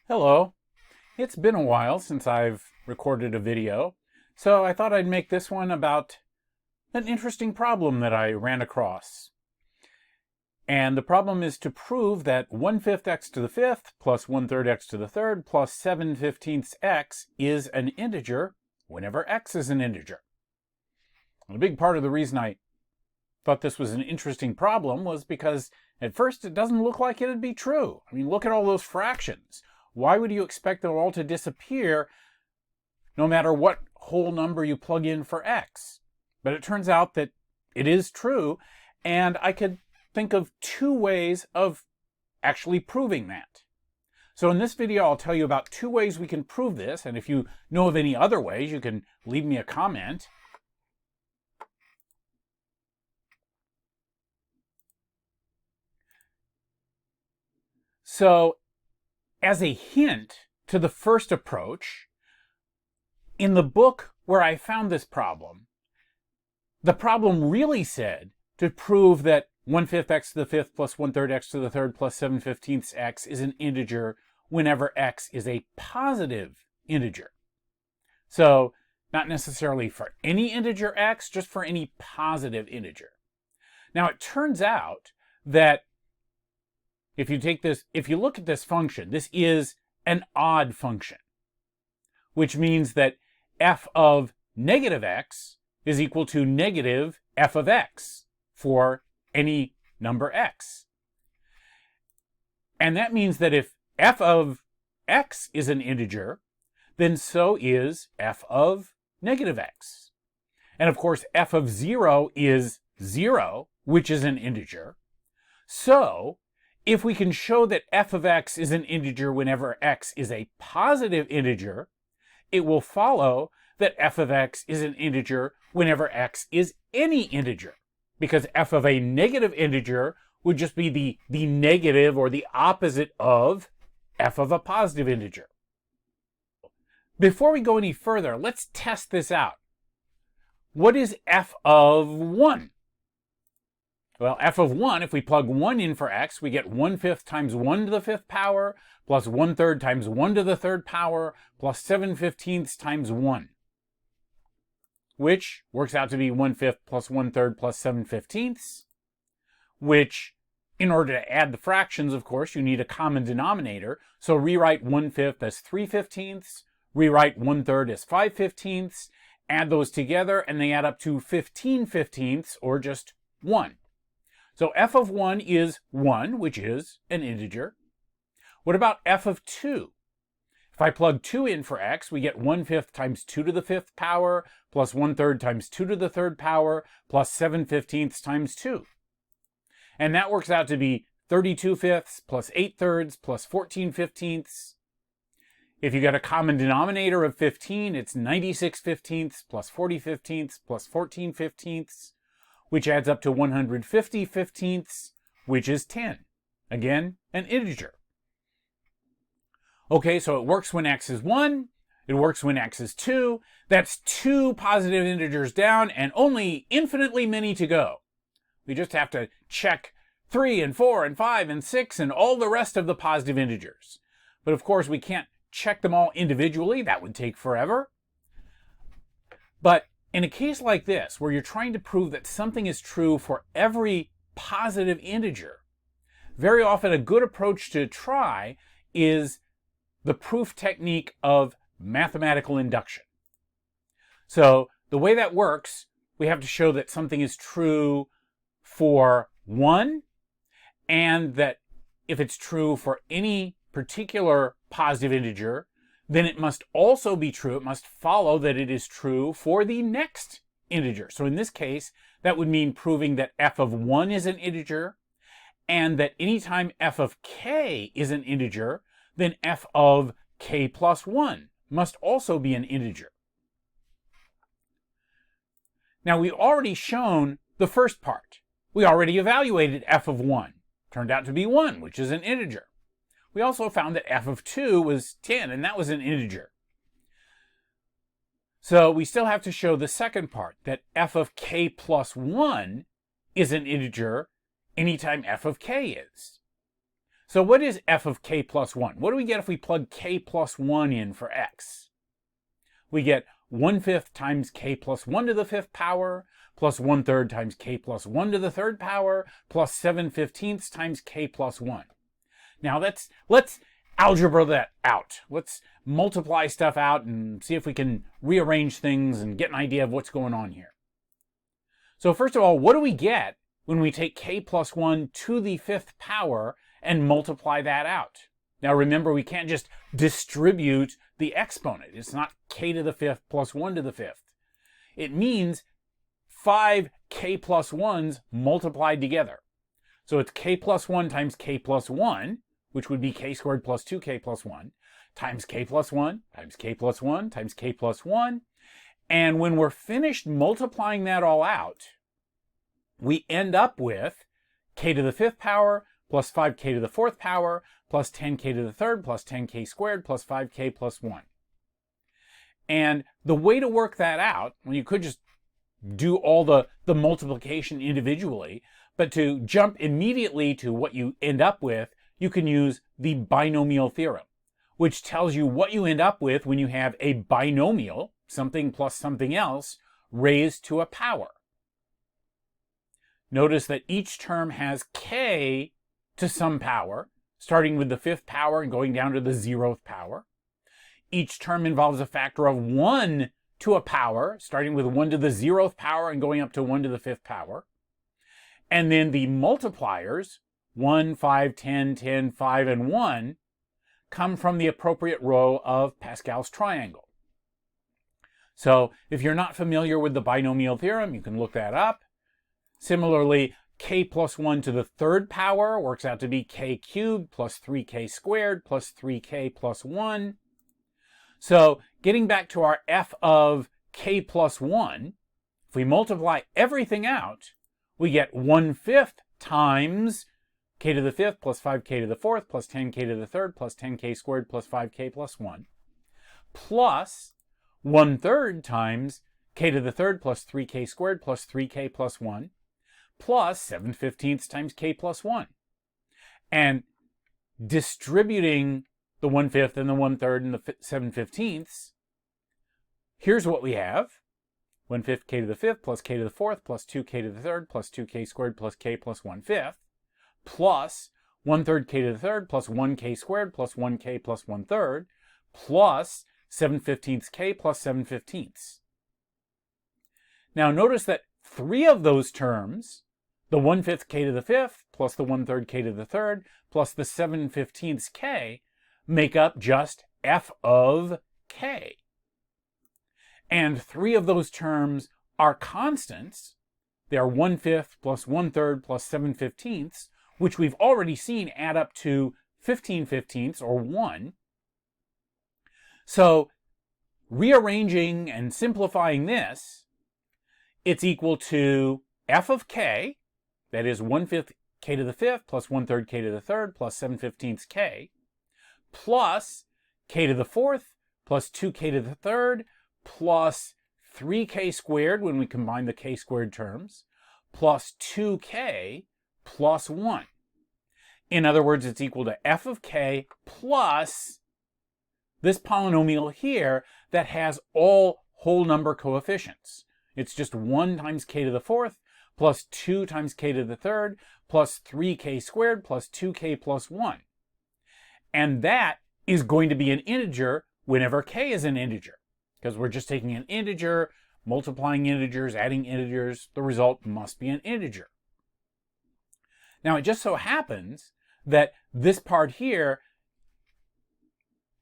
Hello. It's been a while since I've recorded a video, so I thought I'd make this one about an interesting problem that I ran across. And the problem is to prove that 1/5 x to the fifth plus 1/3 x to the third plus 7/15 x is an integer whenever x is an integer. And a big part of the reason I thought this was an interesting problem was because at first it doesn't look like it'd be true. I mean, look at all those fractions. Why would you expect them all to disappear no matter what whole number you plug in for x? But it turns out that it is true, and I could think of two ways of actually proving that. So in this video, I'll tell you about two ways we can prove this, and if you know of any other ways, you can leave me a comment. So, as a hint to the first approach, in the book where I found this problem, the problem really said to prove that 1/5 x to the fifth plus 1/3 x to the third plus 7/15 x is an integer whenever x is a positive integer. So, not necessarily for any integer x, just for any positive integer. Now, it turns out that if you look at this function, this is an odd function, which means that f of negative x is equal to negative f of x for any number x. And that means that if f of x is an integer, then so is f of negative x. And of course, f of 0 is 0, which is an integer. So, if we can show that f of x is an integer whenever x is a positive integer, it will follow that f of x is an integer whenever x is any integer, because f of a negative integer would just be the negative or the opposite of f of a positive integer. Before we go any further, let's test this out. What is f of 1? Well, f of 1, if we plug 1 in for x, we get 1/5 times 1 to the fifth power plus 1/3 times 1 to the third power plus 7/15 times 1, which works out to be 1/5 plus 1/3 plus 7/15, which, in order to add the fractions, of course, you need a common denominator. So rewrite 1/5 as 3/15, rewrite 1/3 as 5/15, add those together, and they add up to 15/15, or just 1. So f of 1 is 1, which is an integer. What about f of 2? If I plug 2 in for x, we get 1/5 times 2 to the fifth power plus 1/3 times 2 to the third power plus 7/15 times 2. And that works out to be 32/5 plus 8/3 plus 14/15. If you get a common denominator of 15, it's 96/15 plus 40/15 plus 14/15, which adds up to 150/15, which is 10. Again, an integer. Okay, so it works when x is 1, it works when x is 2. That's 2 positive integers down and only infinitely many to go. We just have to check 3 and 4 and 5 and 6 and all the rest of the positive integers. But of course, we can't check them all individually. That would take forever. But in a case like this, where you're trying to prove that something is true for every positive integer, very often a good approach to try is the proof technique of mathematical induction. So the way that works, we have to show that something is true for 1, and that if it's true for any particular positive integer, then it must also be true, it must follow that it is true for the next integer. So in this case, that would mean proving that f of 1 is an integer, and that anytime f of k is an integer, then f of k plus 1 must also be an integer. Now, we've already shown the first part. We already evaluated f of 1. Turned out to be 1, which is an integer. We also found that f of 2 was 10, and that was an integer. So we still have to show the second part, that f of k plus 1 is an integer anytime f of k is. So what is f of k plus 1? What do we get if we plug k plus 1 in for x? We get 1/5 times k plus 1 to the 5th power, plus 1/3 times k plus 1 to the 3rd power, plus 7/15 times k plus 1. Now let's algebra that out. Let's multiply stuff out and see if we can rearrange things and get an idea of what's going on here. So first of all, what do we get when we take k plus 1 to the 5th power and multiply that out? Now remember, we can't just distribute the exponent. It's not k to the 5th plus 1 to the 5th. It means 5 k plus 1s multiplied together. So it's k plus 1 times k plus 1, which would be k squared plus 2k plus 1, times k plus 1, times k plus 1, times k plus 1. And when we're finished multiplying that all out, we end up with k to the 5th power plus 5k to the 4th power plus 10k to the 3rd plus 10k squared plus 5k plus 1. And the way to work that out, well, you could just do all the multiplication individually, but to jump immediately to what you end up with, you can use the binomial theorem, which tells you what you end up with when you have a binomial, something plus something else, raised to a power. Notice that each term has k to some power, starting with the 5th power and going down to the 0th power. Each term involves a factor of 1 to a power, starting with 1 to the 0th power and going up to 1 to the 5th power. And then the multipliers, 1, 5, 10, 10, 5, and 1, come from the appropriate row of Pascal's triangle. So if you're not familiar with the binomial theorem, you can look that up. Similarly, k plus 1 to the 3rd power works out to be k cubed plus 3k squared plus 3k plus 1. So getting back to our f of k plus 1, if we multiply everything out, we get 1/5 times k to the 5th plus 5k to the 4th plus 10k to the 3rd plus 10k squared plus 5k plus 1, plus 1/3 times k to the 3rd plus 3k squared plus 3k plus 1, plus 7/15 times k plus 1. And distributing the 1/5 and the 1/3 and the 7/15, here's what we have. 1/5 k to the 5th plus k to the 4th plus 2k to the 3rd plus 2k squared plus k plus 1/5, plus 1/3 k to the 3rd plus 1k squared plus 1k plus 1/3 plus 7/15 k plus 7/15. Now notice that 3 of those terms, the 1/5 k to the 5th plus the 1/3 k to the 3rd plus the 7/15 k, make up just f of k. And 3 of those terms are constants. They are 1/5 plus 1/3 plus 7/15, which we've already seen add up to 15/15 or 1. So rearranging and simplifying this, it's equal to f of k, that is 1/5 k to the 5th plus 1/3 k to the 3rd plus 7/15 k, plus k to the 4th plus 2k to the 3rd plus 3k squared when we combine the k squared terms, plus 2k plus 1. In other words, it's equal to f of k plus this polynomial here that has all whole number coefficients. It's just 1 times k to the 4th plus 2 times k to the 3rd plus 3k squared plus 2k plus 1. And that is going to be an integer whenever k is an integer, because we're just taking an integer, multiplying integers, adding integers. The result must be an integer. Now it just so happens that this part here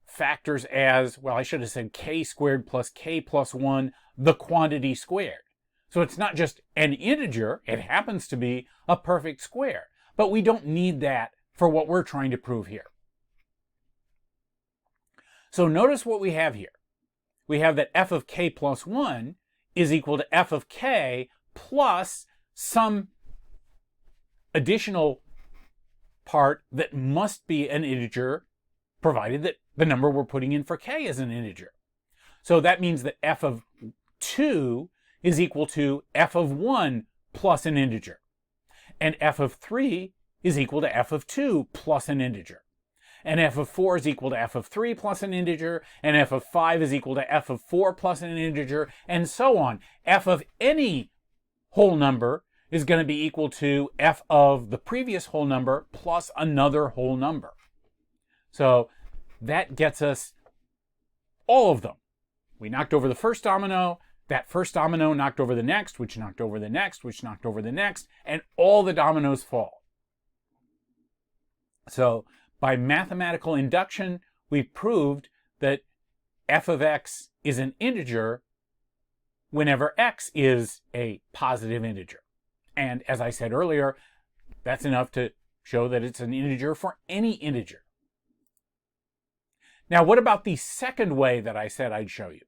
factors as, well, I should have said k squared plus k plus 1, the quantity squared. So it's not just an integer, it happens to be a perfect square, but we don't need that for what we're trying to prove here. So notice what we have here. We have that f of k plus 1 is equal to f of k plus some additional part that must be an integer, provided that the number we're putting in for k is an integer. So that means that f of 2 is equal to f of 1 plus an integer. And f of 3 is equal to f of 2 plus an integer. And f of 4 is equal to f of 3 plus an integer, and f of 5 is equal to f of 4 plus an integer, and so on. F of any whole number is going to be equal to f of the previous whole number plus another whole number. So that gets us all of them. We knocked over the first domino, that first domino knocked over the next, which knocked over the next, which knocked over the next, and all the dominoes fall. So by mathematical induction, we've proved that f of x is an integer whenever x is a positive integer. And as I said earlier, that's enough to show that it's an integer for any integer. Now, what about the second way that I said I'd show you?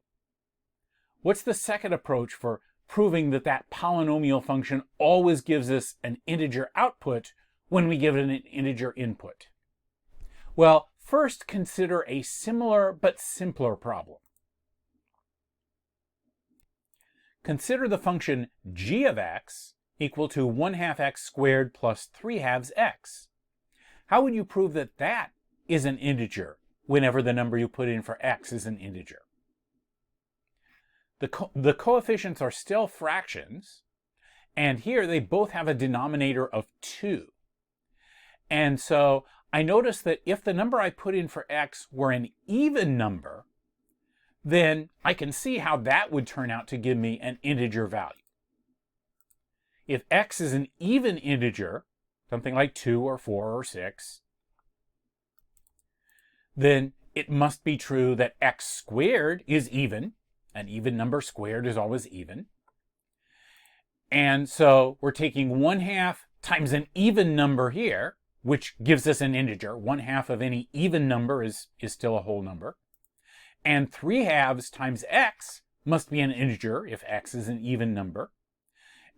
What's the second approach for proving that that polynomial function always gives us an integer output when we give it an integer input? Well, first consider a similar but simpler problem. Consider the function g of x equal to 1/2 x squared plus 3/2 x. How would you prove that that is an integer whenever the number you put in for x is an integer? The coefficients are still fractions, and here they both have a denominator of 2. And so I notice that if the number I put in for x were an even number, then I can see how that would turn out to give me an integer value. If x is an even integer, something like 2 or 4 or 6, then it must be true that x squared is even. An even number squared is always even. And so we're taking 1/2 times an even number here, which gives us an integer. 1/2 of any even number is still a whole number. And 3/2 times x must be an integer if x is an even number.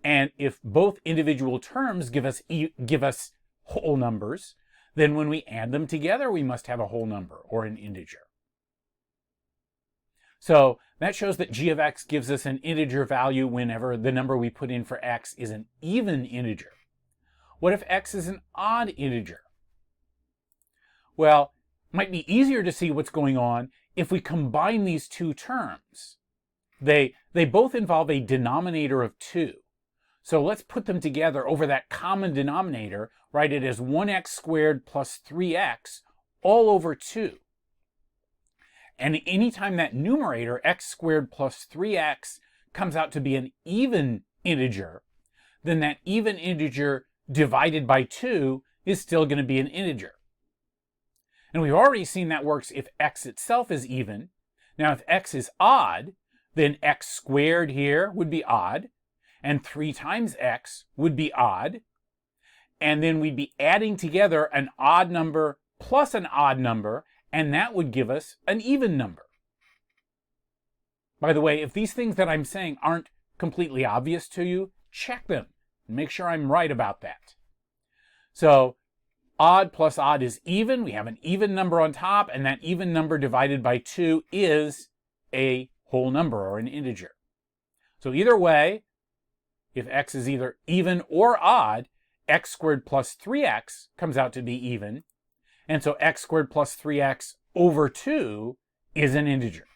And if both individual terms give us whole numbers, then when we add them together, we must have a whole number or an integer. So that shows that g of x gives us an integer value whenever the number we put in for x is an even integer. What if x is an odd integer? Well, it might be easier to see what's going on if we combine these two terms. They both involve a denominator of 2. So let's put them together over that common denominator, write it as 1x squared plus 3x all over 2. And anytime that numerator, x squared plus 3x, comes out to be an even integer, then that even integer divided by 2 is still going to be an integer. And we've already seen that works if x itself is even. Now if x is odd, then x squared here would be odd, and 3 times x would be odd, and then we'd be adding together an odd number plus an odd number, and that would give us an even number. By the way, if these things that I'm saying aren't completely obvious to you, check them and make sure I'm right about that. So odd plus odd is even. We have an even number on top, and that even number divided by 2 is a whole number or an integer. So either way, if x is either even or odd, x squared plus 3x comes out to be even. And so x squared plus 3x over 2 is an integer.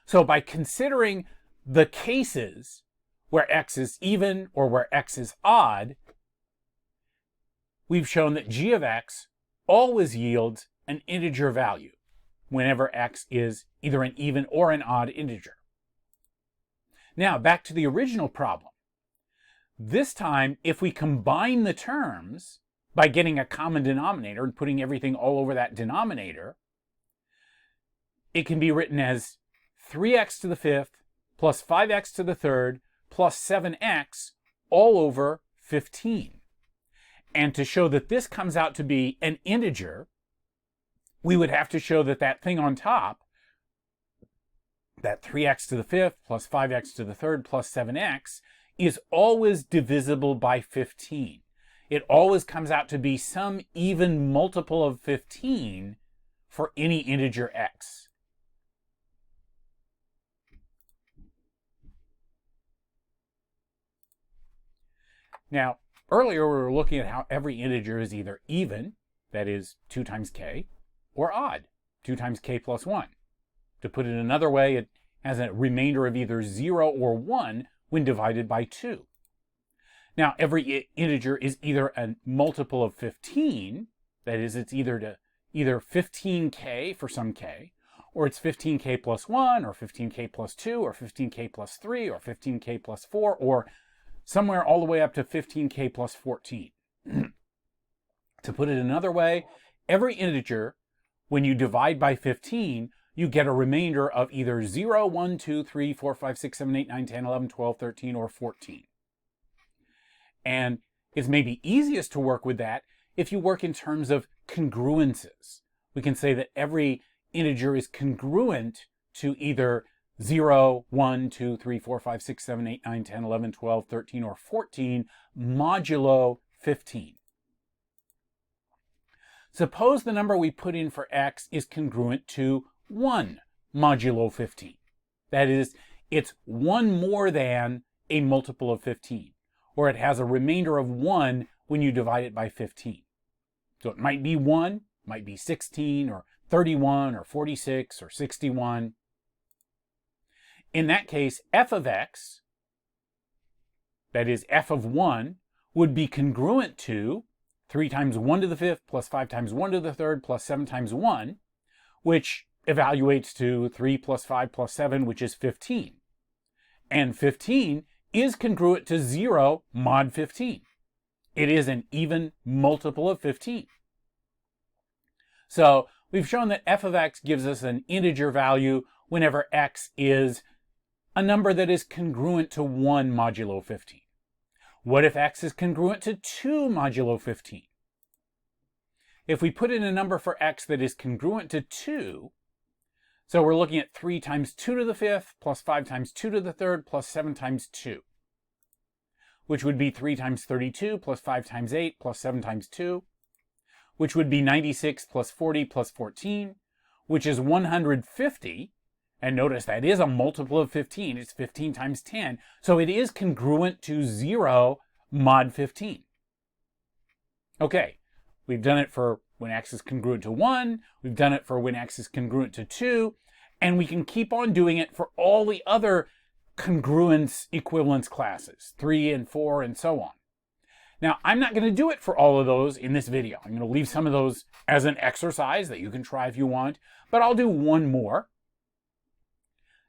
So by considering the cases where x is even or where x is odd, we've shown that g of x always yields an integer value whenever x is either an even or an odd integer. Now, back to the original problem. This time, if we combine the terms by getting a common denominator and putting everything all over that denominator, it can be written as 3x to the 5th plus 5x to the 3rd plus 7x all over 15. And to show that this comes out to be an integer, we would have to show that that thing on top, that 3x to the 5th plus 5x to the 3rd plus 7x, is always divisible by 15. It always comes out to be some even multiple of 15 for any integer x. Now, Earlier, we were looking at how every integer is either even, that is 2 times k, or odd, 2 times k plus 1. To put it another way, it has a remainder of either 0 or 1 when divided by 2. Now, every integer is either a multiple of 15, that is, it's either 15k for some k, or it's 15k plus 1, or 15k plus 2, or 15k plus 3, or 15k plus 4, or somewhere all the way up to 15k plus 14. To put it another way, every integer, when you divide by 15, you get a remainder of either 0, 1, 2, 3, 4, 5, 6, 7, 8, 9, 10, 11, 12, 13, or 14. And it's maybe easiest to work with that if you work in terms of congruences. We can say that every integer is congruent to either 0, 1, 2, 3, 4, 5, 6, 7, 8, 9, 10, 11, 12, 13, or 14 modulo 15. Suppose the number we put in for x is congruent to 1 modulo 15. That is, it's 1 more than a multiple of 15, or it has a remainder of 1 when you divide it by 15. So it might be 1, might be 16, or 31, or 46, or 61. In that case, f of x, that is f of 1, would be congruent to 3 times 1 to the 5th plus 5 times 1 to the 3rd plus 7 times 1, which evaluates to 3 plus 5 plus 7, which is 15. And 15 is congruent to 0 mod 15. It is an even multiple of 15. So we've shown that f of x gives us an integer value whenever x is a number that is congruent to 1 modulo 15. What if x is congruent to 2 modulo 15? If we put in a number for x that is congruent to 2, so we're looking at 3 times 2 to the 5th plus 5 times 2 to the 3rd plus 7 times 2, which would be 3 times 32 plus 5 times 8 plus 7 times 2, which would be 96 plus 40 plus 14, which is 150. And notice that is a multiple of 15. It's 15 times 10. So it is congruent to 0 mod 15. Okay, we've done it for when x is congruent to 1. We've done it for when x is congruent to 2. And we can keep on doing it for all the other congruence equivalence classes, 3 and 4 and so on. Now, I'm not going to do it for all of those in this video. I'm going to leave some of those as an exercise that you can try if you want. But I'll do one more.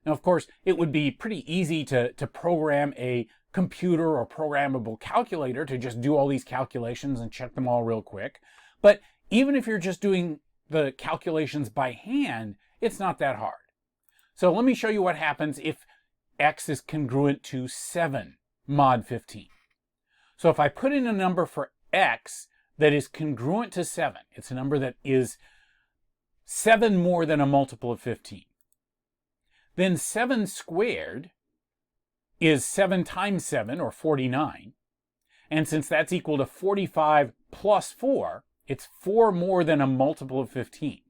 Now, of course, it would be pretty easy to program a computer or programmable calculator to just do all these calculations and check them all real quick. But even if you're just doing the calculations by hand, it's not that hard. So let me show you what happens if x is congruent to 7 mod 15. So if I put in a number for x that is congruent to 7, it's a number that is 7 more than a multiple of 15. Then 7 squared is 7 times 7, or 49. And since that's equal to 45 plus 4, it's 4 more than a multiple of 15.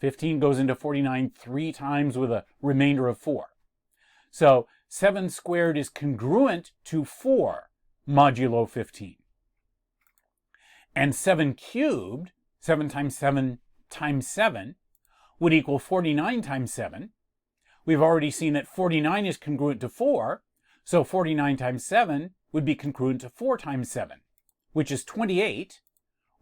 15 goes into 49 3 times with a remainder of 4. So 7 squared is congruent to 4 modulo 15. And 7 cubed, 7 times 7 times 7, would equal 49 times 7. We've already seen that 49 is congruent to 4, so 49 times 7 would be congruent to 4 times 7, which is 28,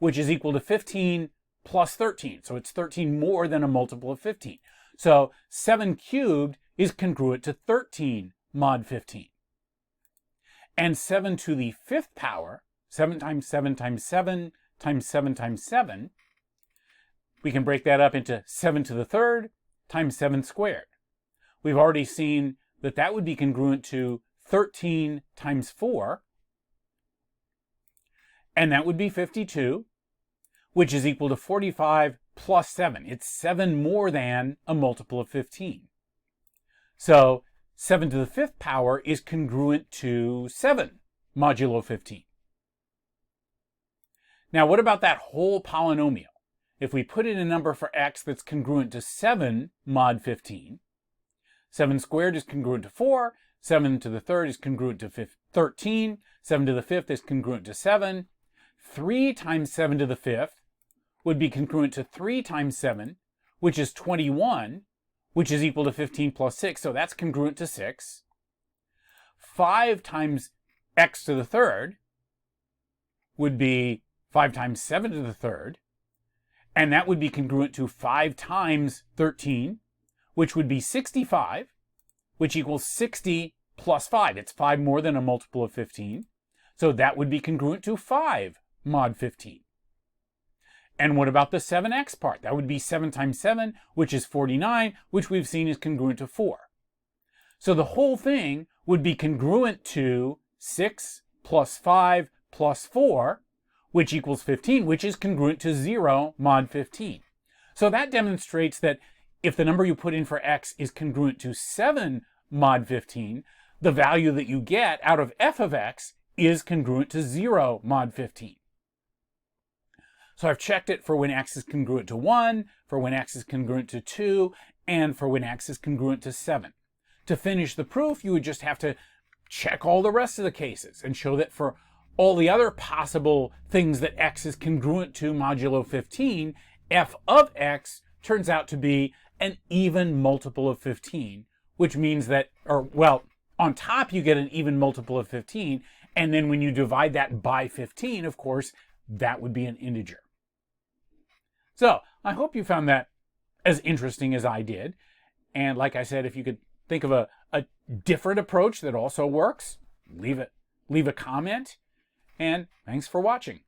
which is equal to 15 plus 13. So it's 13 more than a multiple of 15. So 7 cubed is congruent to 13 mod 15. And 7 to the 5th power, 7 times 7 times 7 times 7 times 7, we can break that up into 7 to the 3rd times 7 squared. We've already seen that that would be congruent to 13 times 4, and that would be 52, which is equal to 45 plus 7. It's 7 more than a multiple of 15. So 7 to the 5th power is congruent to 7 modulo 15. Now, what about that whole polynomial? If we put in a number for x that's congruent to 7 mod 15, 7 squared is congruent to 4, 7 to the third is congruent to 13. 7 to the fifth is congruent to 7. 3 times 7 to the fifth would be congruent to 3 times 7, which is 21, which is equal to 15 plus 6, so that's congruent to 6. 5 times x to the third would be 5 times 7 to the third, and that would be congruent to 5 times 13, which would be 65, which equals 60 plus 5. It's 5 more than a multiple of 15, so that would be congruent to 5 mod 15. And what about the 7x part? That would be 7 times 7, which is 49, which we've seen is congruent to 4. So the whole thing would be congruent to 6 plus 5 plus 4, which equals 15, which is congruent to 0 mod 15. So that demonstrates that if the number you put in for x is congruent to 7 mod 15, the value that you get out of f of x is congruent to 0 mod 15. So I've checked it for when x is congruent to 1, for when x is congruent to 2, and for when x is congruent to 7. To finish the proof, you would just have to check all the rest of the cases and show that for all the other possible things that x is congruent to modulo 15, f of x turns out to be an even multiple of 15, which means that, on top you get an even multiple of 15, and then when you divide that by 15, of course, that would be an integer. So I hope you found that as interesting as I did. And like I said, if you could think of a different approach that also works, leave a comment. And thanks for watching.